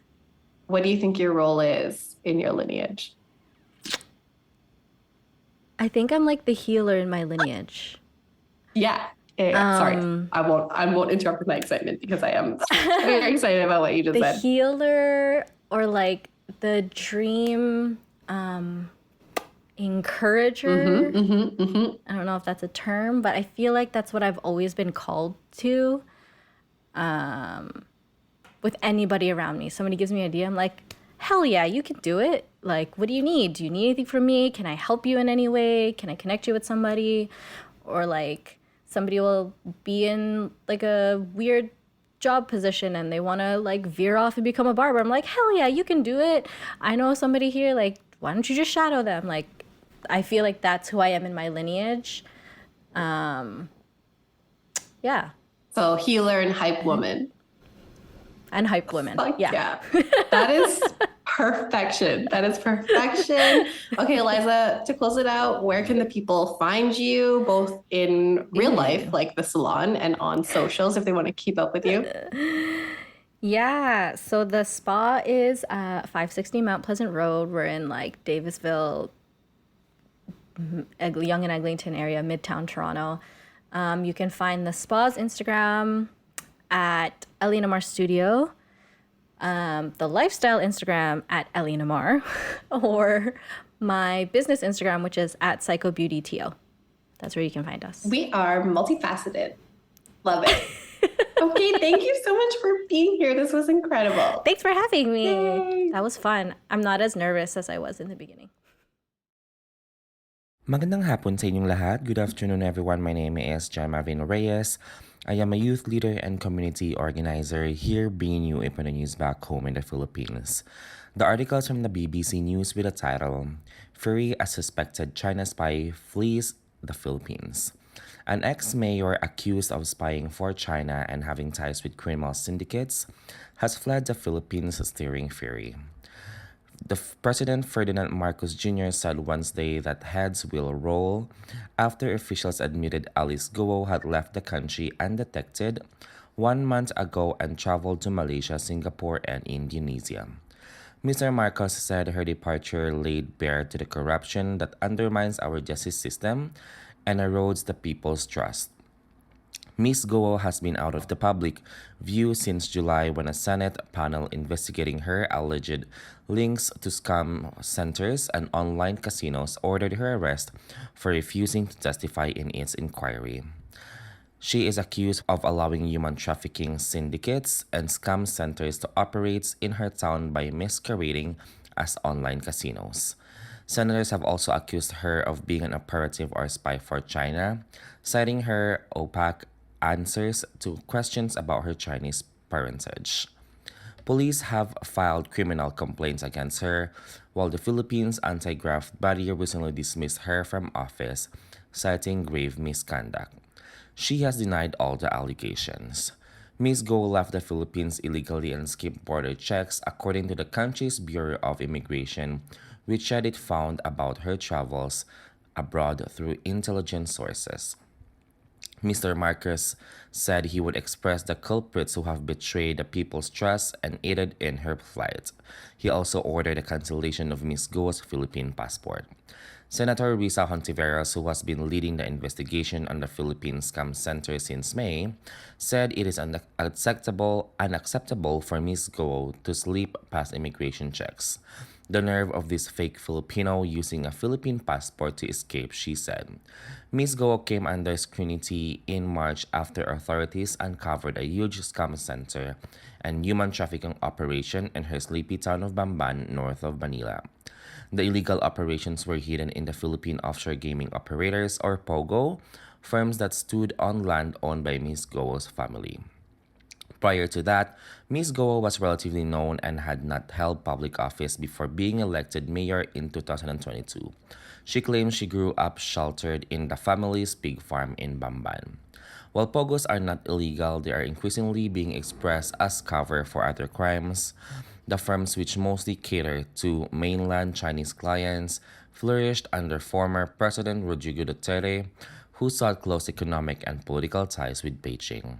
what do you think your role is in your lineage? I think I'm like the healer in my lineage. Yeah. Sorry, I won't interrupt with my excitement because I am very excited about what you just said. The healer or like the dream encourager. I don't know if that's a term, but I feel like that's what I've always been called to with anybody around me. Somebody gives me an idea, I'm like, hell yeah, you can do it. Like, what do you need? Do you need anything from me? Can I help you in any way? Can I connect you with somebody? Or like, somebody will be in like a weird job position and they want to like veer off and become a barber. I'm like, hell yeah, you can do it. I know somebody here. Like, why don't you just shadow them? Like, I feel like that's who I am in my lineage. Yeah. So healer and hype woman. And hype woman. Yeah. That is perfection. That is perfection. Okay, Eliza, to close it out, where can the people find you, both in real life, like the salon, and on socials if they want to keep up with you? Yeah, so the spa is 560 Mount Pleasant Road. We're in like Davisville, Yonge and Eglinton area, Midtown Toronto. You can find the spa's Instagram at Ellie Namar Studio, the lifestyle Instagram at Ellie Namar, or my business Instagram, which is at Psycho Beauty TO. That's where you can find us. We are multifaceted. Love it. Okay, thank you so much for being here. This was incredible. Thanks for having me. Yay. That was fun. I'm not as nervous as I was in the beginning. Magandang hapon sa inyong lahat. Good afternoon, everyone. My name is John Marvin Reyes. I am a youth leader and community organizer here bringing you Ipano news back home in the Philippines. The article is from the BBC News with the title, Fury, a suspected China spy flees the Philippines. An ex-mayor accused of spying for China and having ties with criminal syndicates has fled the Philippines, steering fury. The President Ferdinand Marcos Jr. said Wednesday that heads will roll after officials admitted Alice Guo had left the country undetected 1 month ago and traveled to Malaysia, Singapore, and Indonesia. Mr. Marcos said her departure laid bare to the corruption that undermines our justice system and erodes the people's trust. Ms. Guo has been out of the public view since July when a Senate panel investigating her alleged links to scam centers and online casinos ordered her arrest for refusing to testify in its inquiry. She is accused of allowing human trafficking syndicates and scam centers to operate in her town by masquerading as online casinos. Senators have also accused her of being an operative or spy for China, citing her opaque answers to questions about her Chinese parentage. Police have filed criminal complaints against her, while the Philippines anti-graft body recently dismissed her from office, citing grave misconduct. She has denied all the allegations. Ms. Go left the Philippines illegally and skipped border checks, according to the country's Bureau of Immigration, which said it found about her travels abroad through intelligence sources. Mr. Marcos said he would express the culprits who have betrayed the people's trust and aided in her flight. He also ordered the cancellation of Ms. Go's Philippine passport. Senator Risa Hontiveros, who has been leading the investigation on the Philippine Scam Center since May, said it is unacceptable for Ms. Go to slip past immigration checks. The nerve of this fake Filipino using a Philippine passport to escape, she said. Ms. Go came under scrutiny in March after authorities uncovered a huge scam center and human trafficking operation in her sleepy town of Bamban, north of Manila. The illegal operations were hidden in the Philippine Offshore Gaming Operators, or POGO, firms that stood on land owned by Ms. Go's family. Prior to that, Ms. Go was relatively known and had not held public office before being elected mayor in 2022. She claims she grew up sheltered in the family's pig farm in Bamban. While pogos are not illegal, they are increasingly being expressed as cover for other crimes. The firms, which mostly cater to mainland Chinese clients, flourished under former President Rodrigo Duterte, who sought close economic and political ties with Beijing.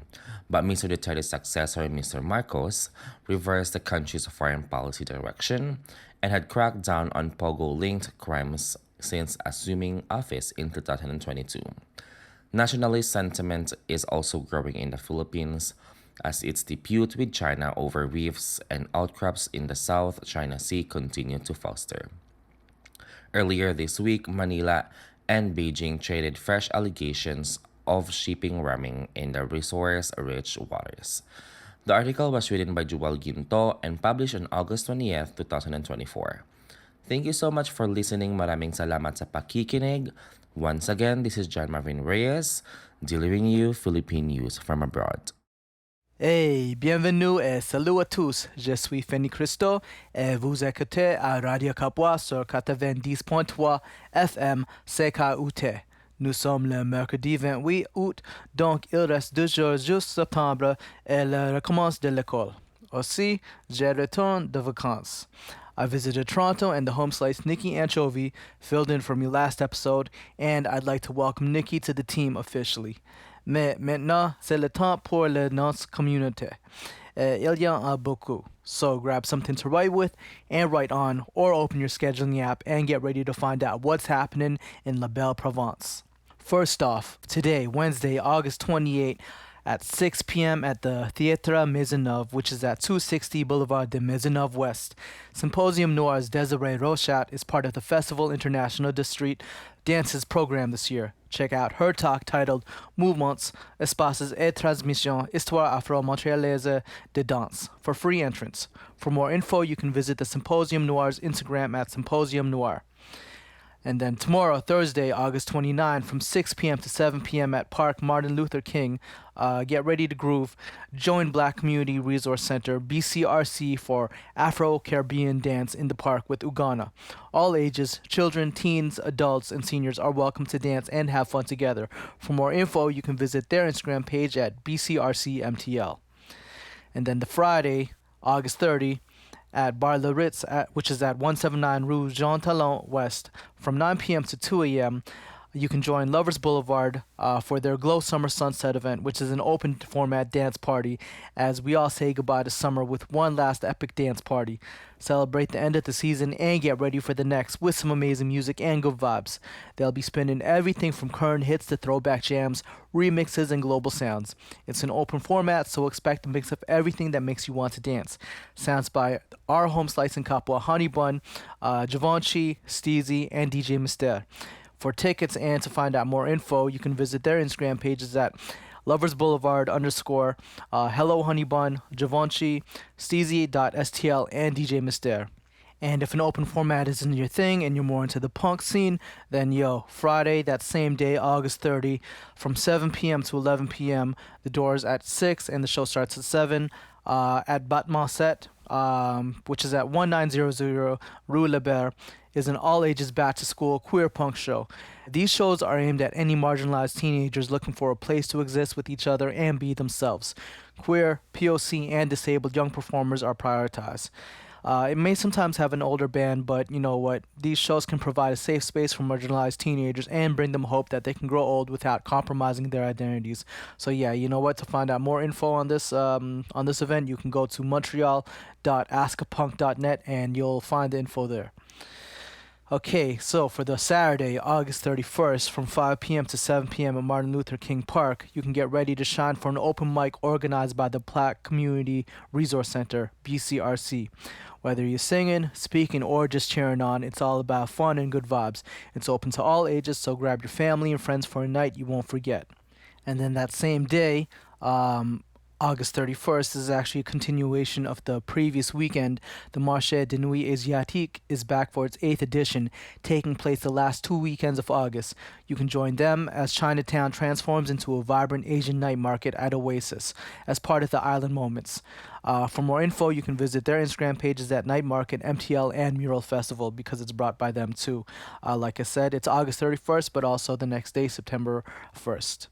But Mr. Duterte's successor, Mr. Marcos, reversed the country's foreign policy direction and had cracked down on Pogo-linked crimes since assuming office in 2022. Nationalist sentiment is also growing in the Philippines as its dispute with China over reefs and outcrops in the South China Sea continue to foster. Earlier this week, Manila and Beijing traded fresh allegations of shipping ramming in the resource-rich waters. The article was written by Joel Ginto and published on August 20th, 2024. Thank you so much for listening. Maraming salamat sa pakikinig. Once again, this is John Marvin Reyes, delivering you Philippine news from abroad. Hey, bienvenue et salut à tous. Je suis Fanny Christo et vous écoutez à Radio Kapwa sur 90.3 FM CKUT. Nous sommes le mercredi 28 août, donc il reste 2 jours jusqu'à septembre et le recommence de l'école. Aussi, je retourne de vacances. I visited Toronto and the home slice Nikki Anchovy filled in for me last episode, and I'd like to welcome Nikki to the team officially. Mais maintenant, c'est le temps pour notre communauté. Il y en a beaucoup. So grab something to write with and write on, or open your scheduling app and get ready to find out what's happening in La Belle Provence. First off, today, Wednesday, August 28th, at 6 p.m. at the T.I.T.A Maisonneuve, which is at 260 Boulevard de Maisonneuve West. Symposium Noir's Desiree Rochat is part of the Festival International de Street Dances program this year. Check out her talk titled Mouvements, Espaces et Transmissions, Histoire Afro-Montréalaise de Danse for free entrance. For more info, you can visit the Symposium Noir's Instagram at Symposium Noir. And then tomorrow, Thursday, August 29, from 6 p.m. to 7 p.m. at Park Martin Luther King, get ready to groove. Join Black Community Resource Center, BCRC, for Afro-Caribbean dance in the park with Ugana. All ages, children, teens, adults, and seniors are welcome to dance and have fun together. For more info, you can visit their Instagram page at BCRCMTL. And then the Friday, August 30, at Bar Le Ritz, which is at 179 Rue Jean Talon West, from 9 p.m. to 2 a.m. You can join Lovers Boulevard for their Glow Summer Sunset event, which is an open format dance party as we all say goodbye to summer with one last epic dance party. Celebrate the end of the season and get ready for the next with some amazing music and good vibes. They'll be spinning everything from current hits to throwback jams, remixes, and global sounds. It's an open format, so expect a mix of everything that makes you want to dance. Sounds by our home slice in Kapwa, Honey Bun, Givenchy, Steezy, and DJ Mister. For tickets and to find out more info, you can visit their Instagram pages at Lovers Boulevard _ Hello Honey Bun, Givenchy, Steezy.stl, and DJ Mister. And if an open format isn't your thing and you're more into the punk scene, then Friday, that same day, August 30, from 7 p.m. to 11 p.m., the doors at 6 and the show starts at 7 at Batman Set, which is at 1900 Rue Lebert, is an all-ages back-to-school queer punk show. These shows are aimed at any marginalized teenagers looking for a place to exist with each other and be themselves. Queer, POC, and disabled young performers are prioritized. It may sometimes have an older band, but you know what? These shows can provide a safe space for marginalized teenagers and bring them hope that they can grow old without compromising their identities. So yeah, you know what? To find out more info on this event, you can go to montreal.askapunk.net and you'll find the info there. Okay, so for the Saturday, August 31st, from 5 p.m. to 7 p.m. at Martin Luther King Park, you can get ready to shine for an open mic organized by the Black Community Resource Center, BCRC. Whether you're singing, speaking, or just cheering on, it's all about fun and good vibes. It's open to all ages, so grab your family and friends for a night you won't forget. And then that same day, August 31st is actually a continuation of the previous weekend. The Marché de Nuit Asiatique is back for its 8th edition, taking place the last 2 weekends of August. You can join them as Chinatown transforms into a vibrant Asian night market at Oasis as part of the Island Moments. For more info, you can visit their Instagram pages at Night Market, MTL, and Mural Festival because it's brought by them too. Like I said, it's August 31st, but also the next day, September 1st.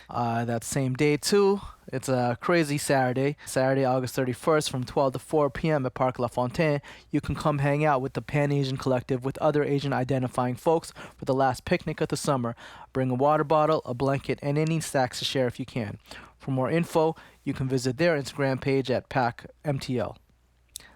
That same day too, it's a crazy Saturday, August 31st from 12 to 4 p.m. at Parc La Fontaine. You can come hang out with the Pan-Asian Collective with other Asian identifying folks for the last picnic of the summer. Bring a water bottle, a blanket, and any snacks to share if you can. For more info, you can visit their Instagram page at PACMTL.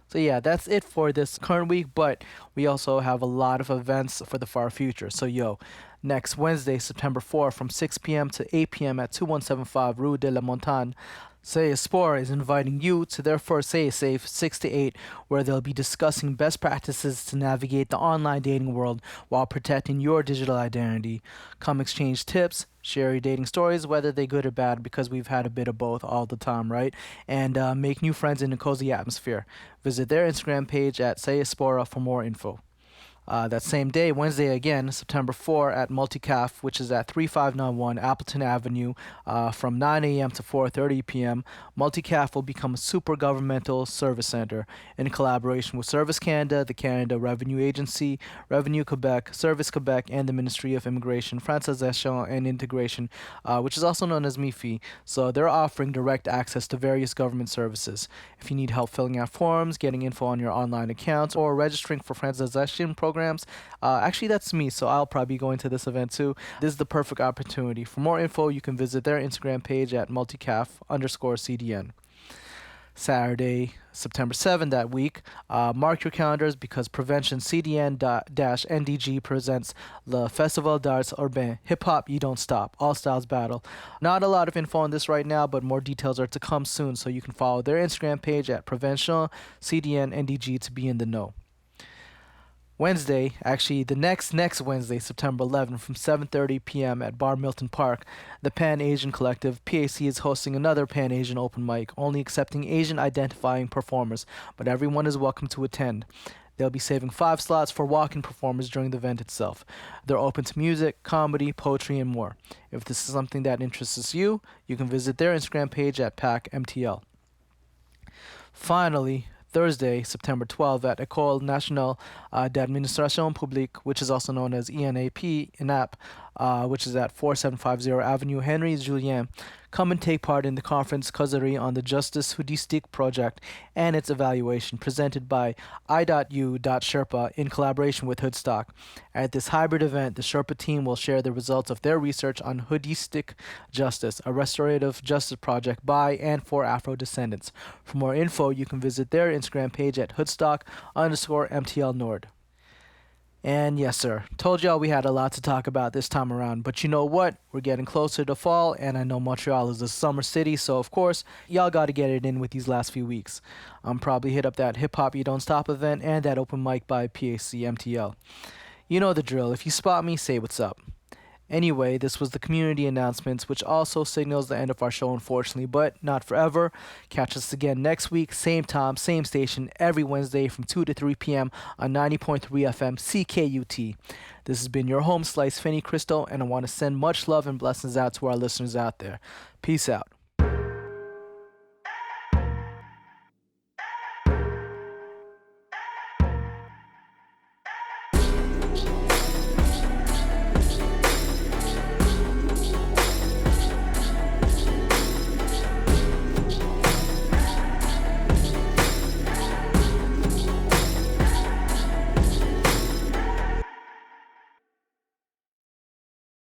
So yeah, that's it for this current week, but we also have a lot of events for the far future. So next Wednesday, September 4th, from 6 p.m. to 8 p.m. at 2175 Rue de la Montagne, Say Sport is inviting you to their first Say Safe 6 to 8, where they'll be discussing best practices to navigate the online dating world while protecting your digital identity. Come exchange tips, share your dating stories, whether they're good or bad, because we've had a bit of both all the time, right? And make new friends in a cozy atmosphere. Visit their Instagram page at Say Espora for more info. That same day, Wednesday again, September 4, at Multicaf, which is at 3591 Appleton Avenue, from 9 a.m. to 4:30 p.m. Multicaf will become a super governmental service center in collaboration with Service Canada, the Canada Revenue Agency, Revenue Quebec, Service Quebec, and the Ministry of Immigration, Francisation, and Integration, which is also known as MIFI. So they're offering direct access to various government services. If you need help filling out forms, getting info on your online accounts, or registering for Francisation programs, actually that's me, so I'll probably be going to this event too. This is the perfect opportunity. For more info, you can visit their Instagram page at multicaf_CDN. Saturday, September 7th that week. Mark your calendars because Prevention CDN-NDG presents the Festival d'Arts Urbain Hip Hop You Don't Stop All Styles Battle. Not a lot of info on this right now, but more details are to come soon, so you can follow their Instagram page at Prevention CDN-NDG to be in the know. Wednesday, actually the next Wednesday, September 11th, from 7:30 p.m. at Bar Milton Park, the Pan Asian Collective PAC is hosting another Pan Asian open mic, only accepting Asian identifying performers, but everyone is welcome to attend. They'll be saving 5 slots for walk-in performers during the event itself. They're open to music, comedy, poetry, and more. If this is something that interests you, you can visit their Instagram page at PACMTL. Finally, Thursday, September 12th, at École Nationale d'Administration Publique, which is also known as ENAP, which is at 4750 Avenue Henry Julien. Come and take part in the conference causerie on the Justice Houdistic project and its evaluation, presented by I.U.'24 in collaboration with Hoodstock. At this hybrid event, the Sherpa team will share the results of their research on Houdistic Justice, a restorative justice project by and for Afro-descendants. For more info, you can visit their Instagram page at Hoodstock_MTL Nord. And yes, sir, told y'all we had a lot to talk about this time around, but you know what? We're getting closer to fall, and I know Montreal is a summer city, so of course, y'all got to get it in with these last few weeks. I'm probably hit up that Hip Hop You Don't Stop event and that open mic by PAC MTL. You know the drill. If you spot me, say what's up. Anyway, this was the community announcements, which also signals the end of our show, unfortunately, but not forever. Catch us again next week, same time, same station, every Wednesday from 2 to 3 p.m. on 90.3 FM CKUT. This has been your home slice, Fanny Crystal, and I want to send much love and blessings out to our listeners out there. Peace out.